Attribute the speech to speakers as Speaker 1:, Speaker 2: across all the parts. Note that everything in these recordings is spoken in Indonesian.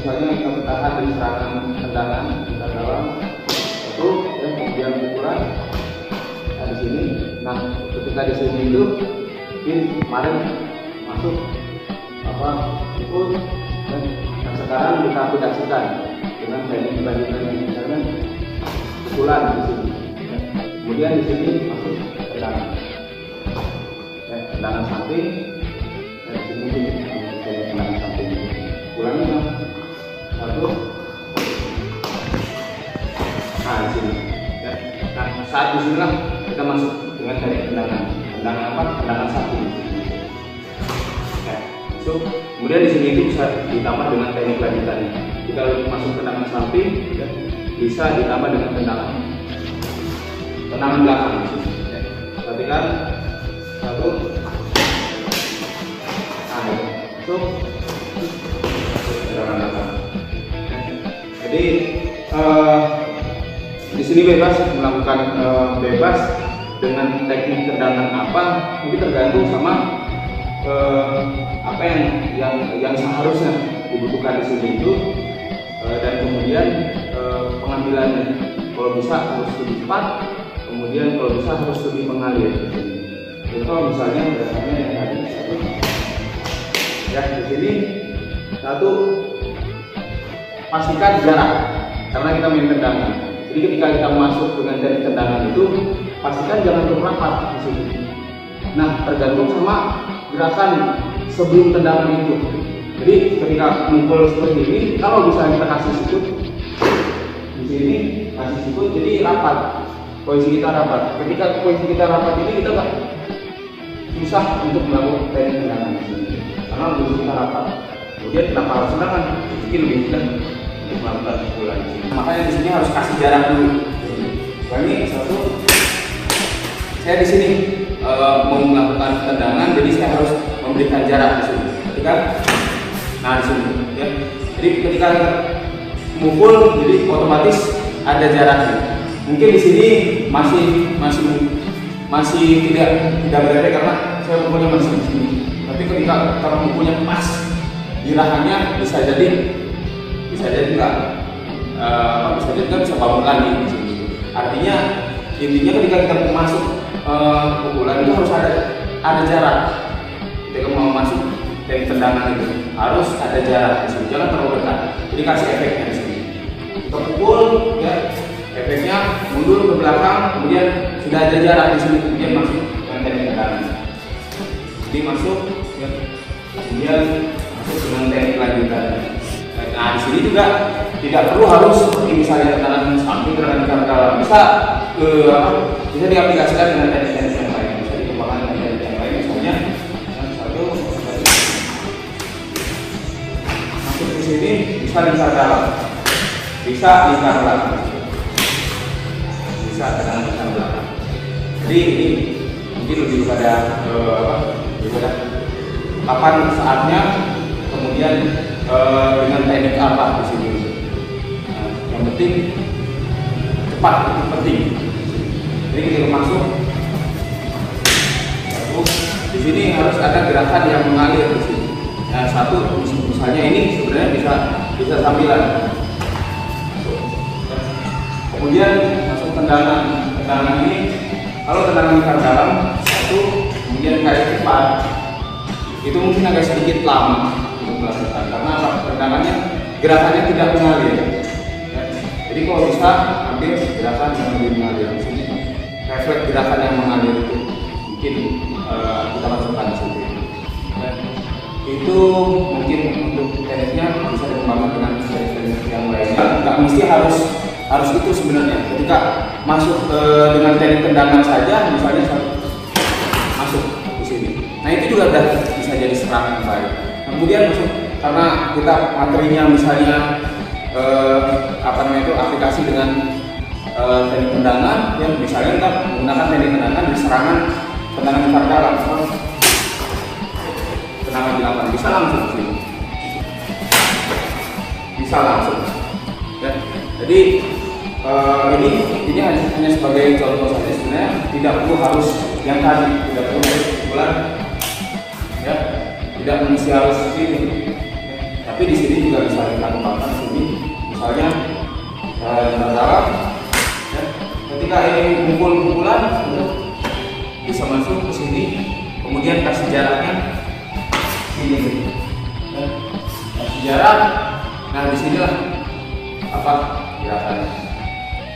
Speaker 1: misalnya kita bertahan dari serangan tendangan kita dalam satu, ya, kemudian pukulan di sini. Nah, ketika di sini itu mungkin kemarin masuk pukul, dan sekarang kita aplikasikan dengan teknik lanjutannya, misalnya pukulan di sini. Kemudian di sini masuk tendangan, tendangan samping. Di sini tendangan samping. Pukulannya satu. Nah, di sini. Nah, saat di sinilah kita masuk dengan teknik tendangan. Tendangan apa? Tendangan samping. So, kemudian di sini itu bisa ditambah dengan teknik lanjutannya. Jika masuk tendangan samping, ya, bisa ditambah dengan tendangan belakang. Ya. Perhatikan satu. Nah, itu tendangan belakang. Jadi di sini bebas melakukan bebas dengan teknik tendangan apa, mungkin tergantung sama apa yang seharusnya dibutuhkan di sini itu, dan kemudian pengambilannya kalau bisa harus lebih cepat, kemudian kalau bisa harus lebih mengalir. Contoh misalnya berdasarnya yang tadi satu, ya di sini satu, pastikan jarak karena kita main tendangan. Jadi ketika kita masuk dengan teknik tendangan itu, pastikan jangan terlapat di sini. Nah, tergantung sama gerakan sebelum tendangan itu. Jadi ketika mukul seperti ini, kalau misalnya kita kasih sikut di sini, kasih sikut, jadi rapat, posisi kita rapat. Ketika posisi kita rapat ini, kita nggak susah untuk melakukan teknik tendangan di sini, karena posisi kita rapat. Kemudian kenapa harus tendangan? Mungkin lebih mudah untuk melakukan pukulan di sini. Makanya di sini harus kasih jarak dulu. Ini satu, saya di sini mau melakukan tendangan, jadi saya harus memberikan jarak di sini. Ketika, nah di sini, ya. Jadi ketika mukul, jadi otomatis ada jaraknya. Mungkin di sini masih tidak berada karena saya mukulnya masih di sini. Tapi ketika kalau mukulnya pas di rahangnya, bisa jadi nggak bisa bangun lagi di sini. Artinya intinya ketika kita masuk pukulan itu harus ada jarak. Ketika mau masuk dari tendangan itu harus ada jarak di sini, jangan terlalu dekat. Jadi kasih efeknya di sini. Kita pukul, ya, efeknya mundur ke belakang, kemudian sudah ada jarak di sini, kemudian masuk dengan teknik tendangan. Jadi masuk, ya, kemudian masuk dengan teknik lanjutan. Nah, di sini juga tidak perlu harus seperti misalnya tendangan samping, tendangan dalam, bisa diaplikasikan dengan teknik-teknik yang lain, bisa dikembangkan dengan teknik yang lain. Misalnya satu masuk di sini, bisa lingkar dalam, bisa lingkar belakang, bisa tendangan lingkar belakang. Jadi ini mungkin lebih pada kapan saatnya, kemudian dengan teknik apa di sini. Nah, yang penting cepat, itu penting. Jadi ketika masuk, satu, di sini harus ada gerakan yang mengalir di sini. Nah, satu, misalnya ini sebenarnya bisa sambilan. Kemudian masuk tendangan ini, kalau tendangan ke dalam satu, kemudian kayak cepat, itu mungkin agak sedikit lama untuk melakukan karena tendangannya gerakannya tidak mengalir. Jadi kalau bisa ambil gerakan yang lebih mengalir di sini. Refleks gerakan yang mengalir itu mungkin kita masukkan di sini. Itu mungkin untuk tekniknya bisa dikembangkan dengan teknik yang lainnya. Nggak mesti harus itu sebenarnya. Ketika masuk dengan teknik tendangan saja, misalnya masuk di sini. Nah itu juga bisa jadi serangan yang baik. Kemudian masuk karena kita materinya misalnya aplikasi dengan teknik tendangan, yang misalnya kita menggunakan teknik tendangan di serangan tendangan lingkar dalam, tendangan belakang, bisa langsung sini, bisa langsung. Ya. Jadi ini hanya sebagai contoh saja, sebenarnya tidak perlu harus yang tadi, tidak perlu harus bulan, ya, tidak mesti harus ini. Tapi di sini juga bisa kita kembangkan sini, misalnya dalam ya, ketika ini pukul-pukulan bisa masuk ke sini, kemudian kasih jaraknya sini, ya. Kasih jarak. Nah disinilah apa gerakannya.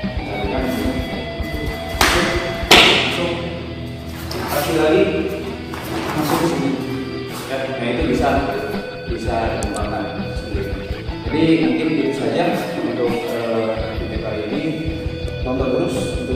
Speaker 1: Kita lihat di sini. Masuk, kasih lagi, masuk ke sini. Ya, nah itu bisa dikembangkan sendiri. Jadi mungkin itu saja untuk video kali ini. Tonton terus